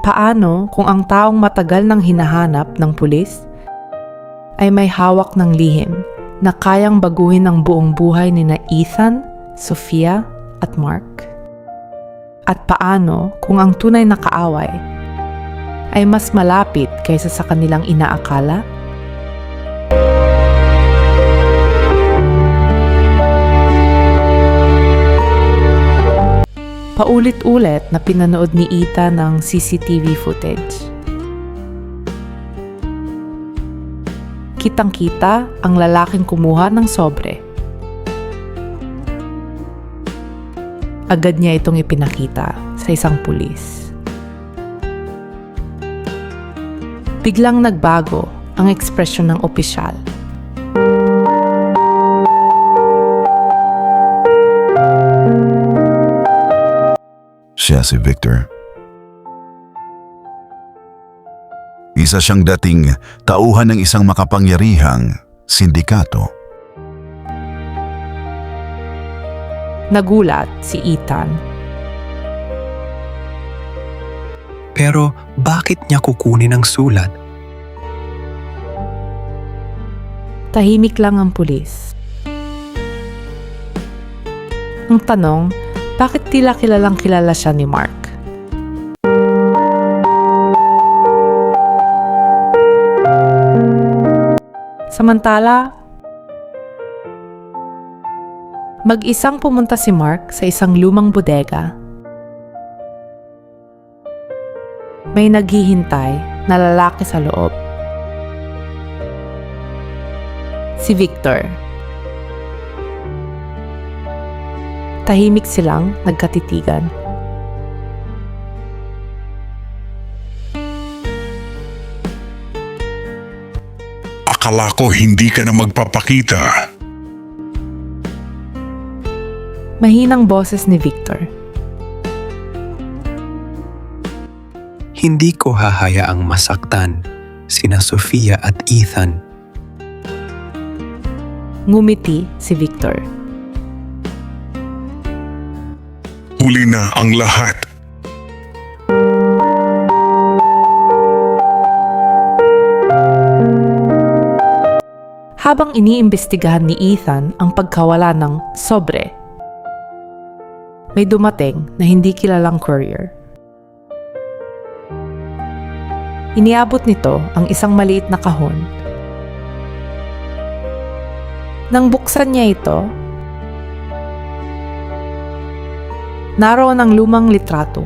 Paano kung ang taong matagal nang hinahanap ng pulis ay may hawak ng lihim na kayang baguhin ang buong buhay ni na Ethan, Sofia at Mark? At paano kung ang tunay na kaaway ay mas malapit kaysa sa kanilang inaakala? Paulit-ulit na pinanood ni Ethan ng CCTV footage. Kitang-kita ang lalaking kumuha ng sobre. Agad niya itong ipinakita sa isang pulis. Biglang nagbago ang ekspresyon ng opisyal. Siya si Victor. Isa siyang dating tauhan ng isang makapangyarihang sindikato. Nagulat si Ethan. Pero bakit niya kukunin ang sulat? Tahimik lang ang pulis. Ang tanong, bakit tila kilalang kilala siya ni Mark? Samantala, mag-isang pumunta si Mark sa isang lumang bodega. May naghihintay na lalaki sa loob. Si Victor. Tahimik silang nagkatitigan. Akala ko hindi ka na magpapakita. Mahinang boses ni Victor. Hindi ko hahayaang masaktan sina Sofia at Ethan. Ngumiti si Victor. Huli na ang lahat. Habang iniimbestigahan ni Ethan ang pagkawala ng sobre, may dumating na hindi kilalang courier. Iniabot nito ang isang maliit na kahon. Nang buksan niya ito, naroon ang lumang litrato.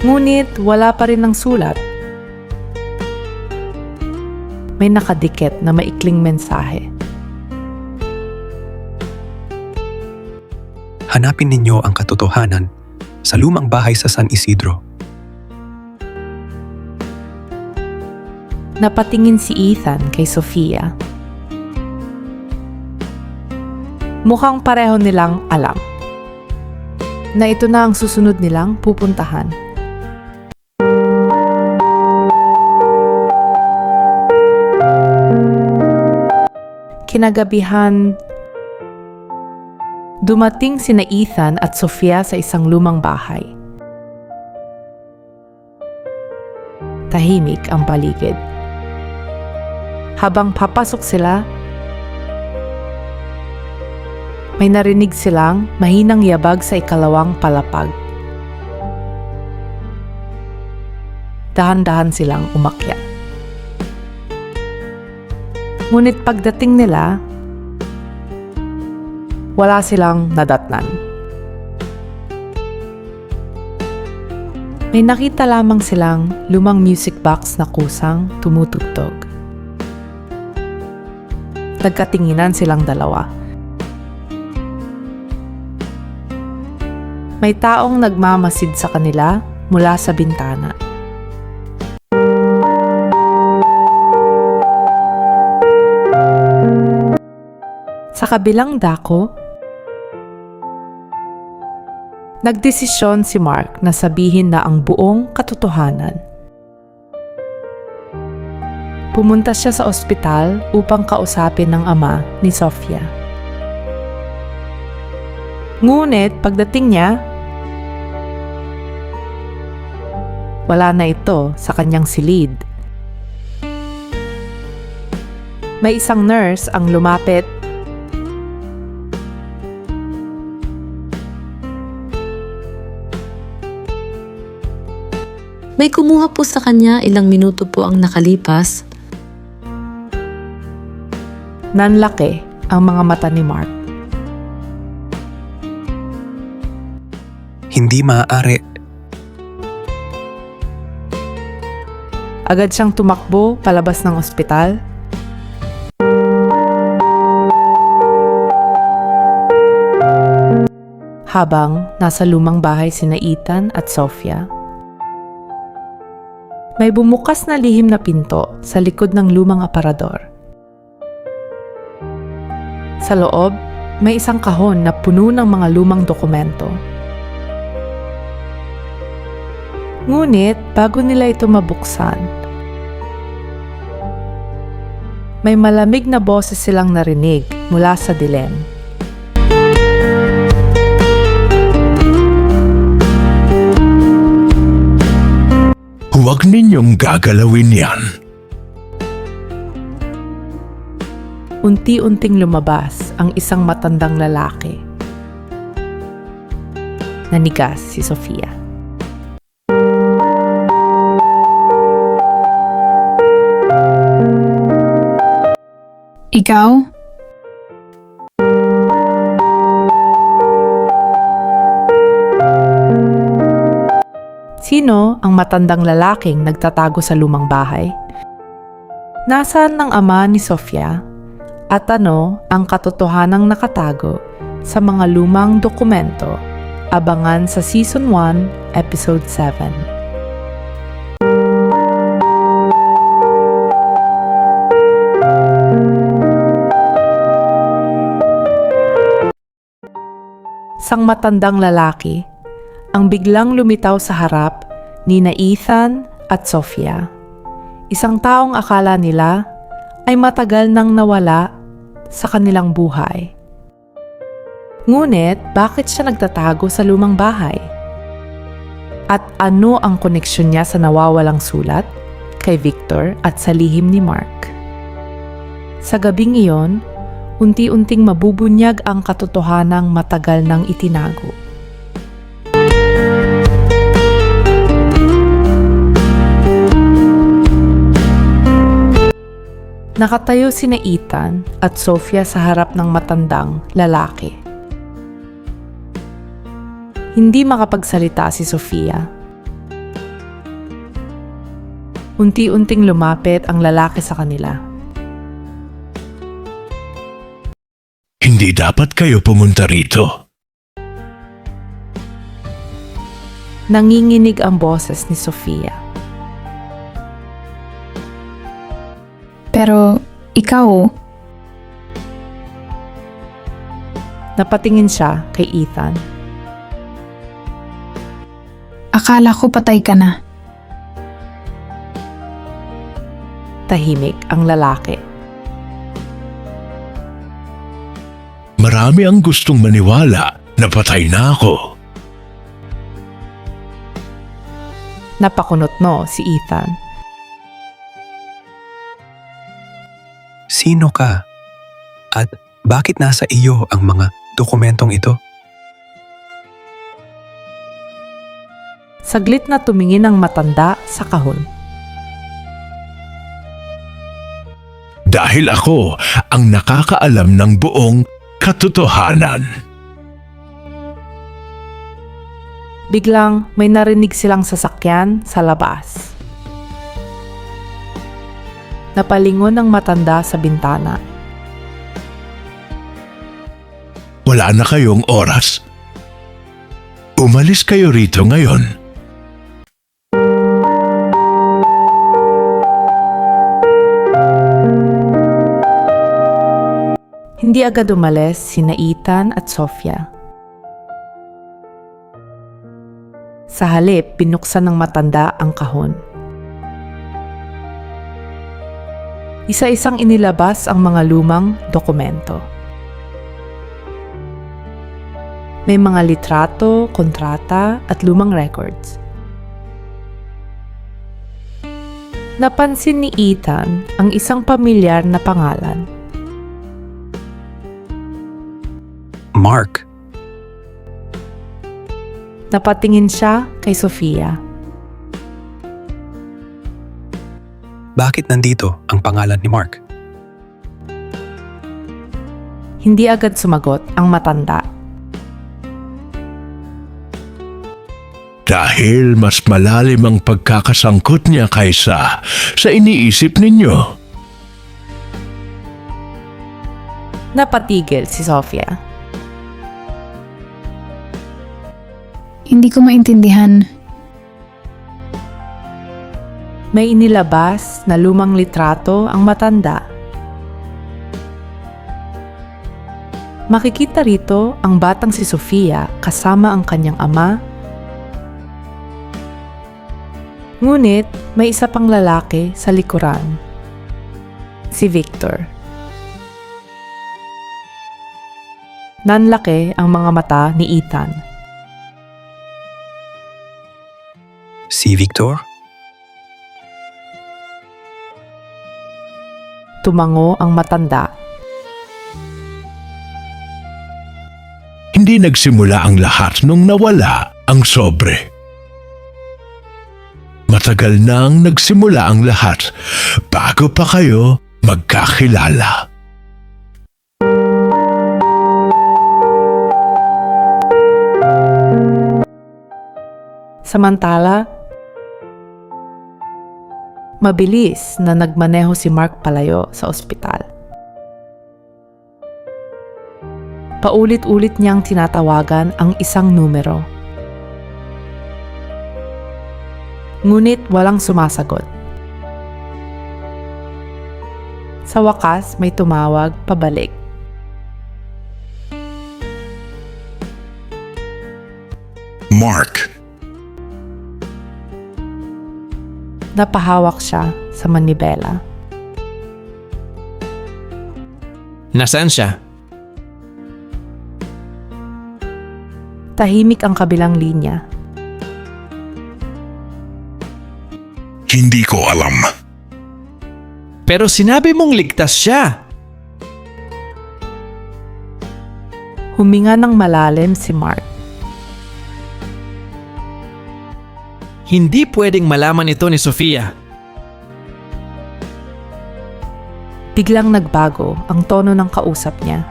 Ngunit wala pa rin ang sulat. May nakadikit na maikling mensahe. Hanapin ninyo ang katotohanan sa lumang bahay sa San Isidro. Napatingin si Ethan kay Sofia. Mukhang pareho nilang alam na ito na ang susunod nilang pupuntahan. Kinagabihan, dumating sina Ethan at Sofia sa isang lumang bahay. Tahimik ang paligid. Habang papasok sila, may narinig silang mahinang yabag sa ikalawang palapag. Dahan-dahan silang umakyat. Ngunit pagdating nila, wala silang nadatnan. May nakita lamang silang lumang music box na kusang tumutugtog. Nagkatinginan silang dalawa. May taong nagmamasid sa kanila mula sa bintana. Sa kabilang dako, nagdesisyon si Mark na sabihin na ang buong katotohanan. Pumunta siya sa ospital upang kausapin ng ama ni Sofia. Ngunit pagdating niya, wala na ito sa kanyang silid. May isang nurse ang lumapit. May kumuha po sa kanya, ilang minuto po ang nakalipas. Nanlaki ang mga mata ni Mark. Hindi maaari. Agad siyang tumakbo palabas ng ospital. Habang nasa lumang bahay sina Ethan at Sofia, may bumukas na lihim na pinto sa likod ng lumang aparador. Sa loob, may isang kahon na puno ng mga lumang dokumento. Ngunit bago nila ito mabuksan, may malamig na boses silang narinig mula sa dilim. Huwag ninyong gagalawin yan. Unti-unting lumabas ang isang matandang lalaki. Nanigas si Sofia. Ikaw? Sino ang matandang lalaking nagtatago sa lumang bahay? Nasaan ang ama ni Sofia? At ano ang katotohanang nakatago sa mga lumang dokumento? Abangan sa Season 1, Episode 7. Sang matandang lalaki ang biglang lumitaw sa harap ni Ethan at Sofia. Isang taong akala nila ay matagal nang nawala sa kanilang buhay. Ngunit bakit siya nagtatago sa lumang bahay? At ano ang koneksyon niya sa nawawalang sulat, kay Victor at sa lihim ni Mark? Sa gabing iyon, unti-unting mabubunyag ang katotohanang matagal nang itinago. Nakatayo sina Ethan at Sofia sa harap ng matandang lalaki. Hindi makapagsalita si Sofia. Unti-unting lumapit ang lalaki sa kanila. Hindi dapat kayo pumunta rito. Nanginginig ang boses ni Sofia. Pero ikaw, Napatingin siya kay Ethan. akala ko patay ka na. Tahimik ang lalaki. Marami ang gustong maniwala na patay na ako. Napakunot-no si Ethan. Sino ka? At bakit nasa iyo ang mga dokumentong ito? Saglit na tumingin ang matanda sa kahon. Dahil ako ang nakakaalam ng buong katotohanan. Biglang may narinig silang sasakyan sa labas. Napalingon ang matanda sa bintana. Wala na kayong oras. Umalis kayo rito ngayon. Hindi agad umalis sina Ethan at Sofia. Sa halip, binuksan ng matanda ang kahon. Isa-isang inilabas ang mga lumang dokumento. May mga litrato, kontrata at lumang records. Napansin ni Ethan ang isang pamilyar na pangalan. Mark. Napatingin siya kay Sofia. Bakit nandito ang pangalan ni Mark? Hindi agad sumagot ang matanda. Dahil mas malalim ang pagkakasangkot niya kaysa sa iniisip ninyo. Napatigil si Sofia. Hindi ko maintindihan. May inilabas na lumang litrato ang matanda. Makikita rito ang batang si Sofia kasama ang kanyang ama. Ngunit may isa pang lalaki sa likuran. Si Victor. Nanlaki ang mga mata ni Ethan. Si Victor? Tumango ang matanda. Hindi nagsimula ang lahat nung nawala ang sobre. Matagal nang nagsimula ang lahat bago pa kayo magkakilala. Samantala, mabilis na nagmaneho si Mark palayo sa ospital. Paulit-ulit niyang tinatawagan ang isang numero. Ngunit walang sumasagot. Sa wakas, may tumawag pabalik. Mark. Napahawak siya sa manibela. Nasaan siya? Tahimik ang kabilang linya. Hindi ko alam. Pero sinabi mong ligtas siya. Huminga ng malalim si Mark. Hindi pwedeng malaman ito ni Sofia. Biglang nagbago ang tono ng kausap niya.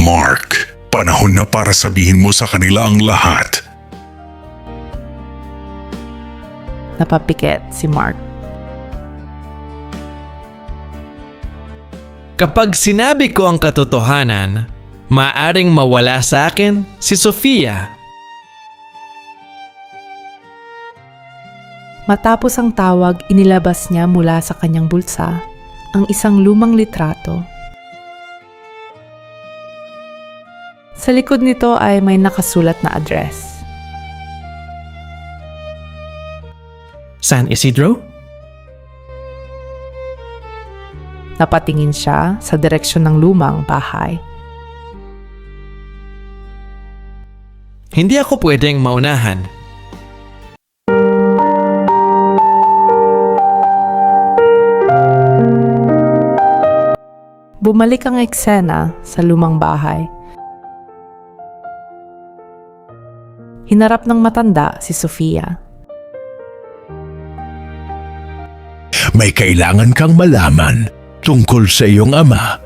Mark, panahon na para sabihin mo sa kanila ang lahat. Napapikit si Mark. Kapag sinabi ko ang katotohanan, maaring mawala sa akin si Sofia. Matapos ang tawag, inilabas niya mula sa kanyang bulsa ang isang lumang litrato. Sa likod nito ay may nakasulat na address. San Isidro? Napatingin siya sa direksyon ng lumang bahay. Hindi ako pwedeng maunahan. Bumalik ang eksena sa lumang bahay. Hinarap ng matanda si Sofia. May kailangan kang malaman tungkol sa iyong ama.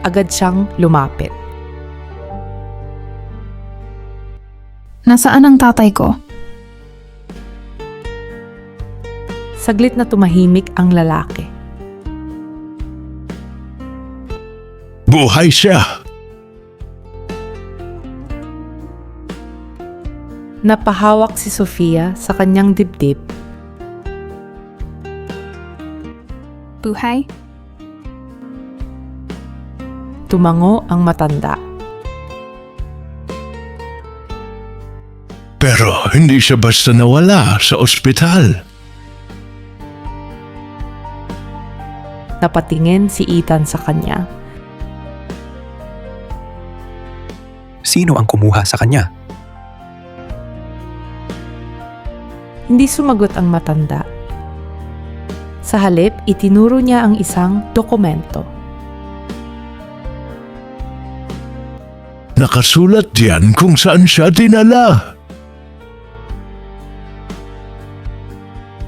Agad siyang lumapit. Nasaan ang tatay ko? Saglit na tumahimik ang lalaki. Buhay siya. Napahawak si Sofia sa kanyang dibdib. Buhay? Tumango ang matanda. Pero hindi siya basta nawala sa ospital. Napatingin si Ethan sa kanya. Sino ang kumuha sa kanya? Hindi sumagot ang matanda. Sa halip, itinuro niya ang isang dokumento. Nakasulat diyan kung saan siya dinala.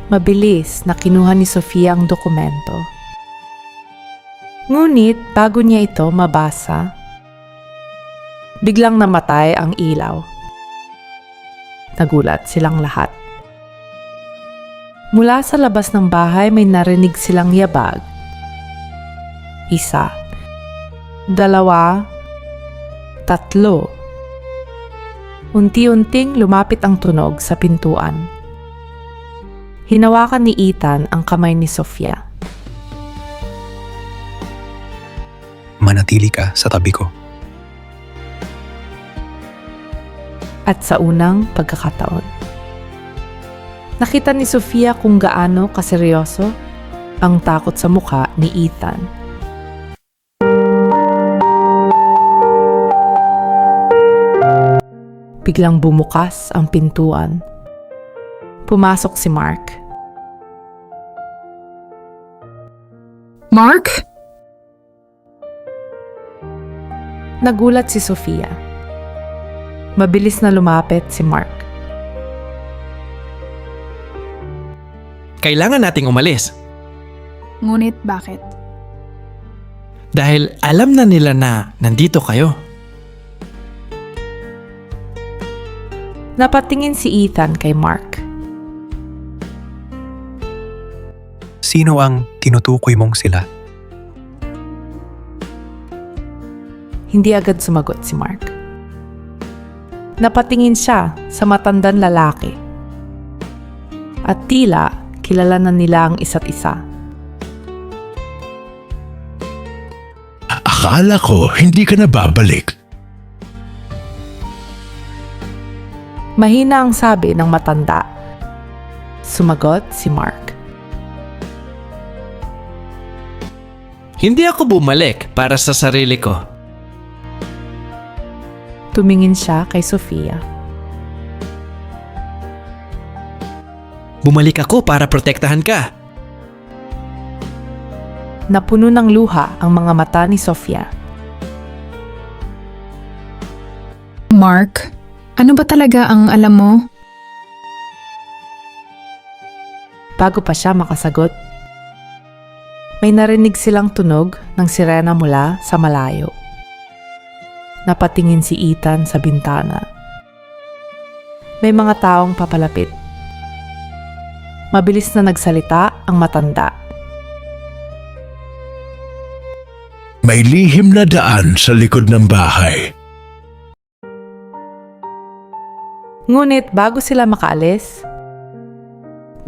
Mabilis na kinuha ni Sofia ang dokumento. Ngunit bago niya ito mabasa, biglang namatay ang ilaw. Nagulat silang lahat. Mula sa labas ng bahay may narinig silang yabag. 1, 2, 3. Unti-unting lumapit ang tunog sa pintuan. Hinawakan ni Ethan ang kamay ni Sofia. Manatili ka sa tabi ko. At sa unang pagkakataon, nakita ni Sofia kung gaano kaseryoso ang takot sa mukha ni Ethan. Biglang bumukas ang pintuan. Pumasok si Mark. Mark? Nagulat si Sofia. Mabilis na lumapit si Mark. Kailangan nating umalis. Ngunit bakit? Dahil alam na nila na nandito kayo. Napatingin si Ethan kay Mark. Sino ang tinutukoy mong sila? Hindi agad sumagot si Mark. Napatingin siya sa matandang lalaki. At tila kilala na nila ang isa't isa. Akala ko hindi ka na babalik. Mahina ang sabi ng matanda. Sumagot si Mark. Hindi ako bumalik para sa sarili ko. Tumingin siya kay Sofia. Bumalik ako para protektahan ka. Napuno ng luha ang mga mata ni Sofia. Mark, ano ba talaga ang alam mo? Bago pa siya makasagot, may narinig silang tunog ng sirena mula sa malayo. Napatingin si Ethan sa bintana. May mga taong papalapit. Mabilis na nagsalita ang matanda. May lihim na daan sa likod ng bahay. Ngunit bago sila makaalis,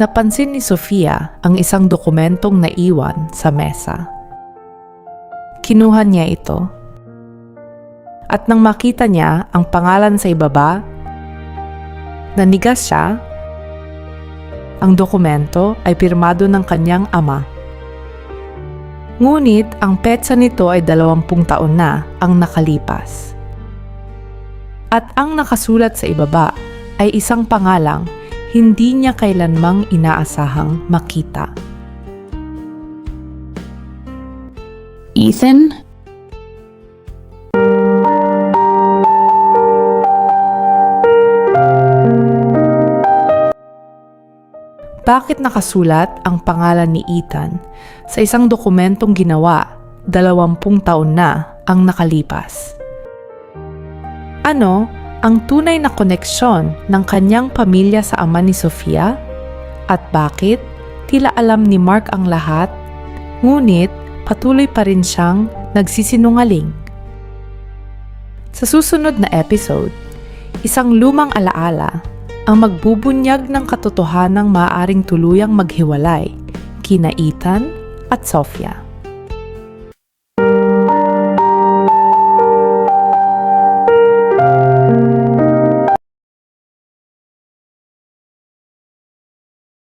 napansin ni Sofia ang isang dokumentong naiwan sa mesa. Kinuha niya ito. At nang makita niya ang pangalan sa ibaba, nanigas siya. Ang dokumento ay pirmado ng kanyang ama. Ngunit ang petsa nito ay 20 taon na ang nakalipas. At ang nakasulat sa ibaba ay isang pangalang hindi niya kailanmang inaasahang makita. Ethan? Bakit nakasulat ang pangalan ni Ethan sa isang dokumentong ginawa 20 taon na ang nakalipas? Ano ang tunay na koneksyon ng kanyang pamilya sa ama ni Sofia? At bakit tila alam ni Mark ang lahat, ngunit patuloy pa rin siyang nagsisinungaling? Sa susunod na episode, isang lumang alaala ang magbubunyag ng katotohanang maaaring tuluyang maghiwalay kina Ethan at Sofia.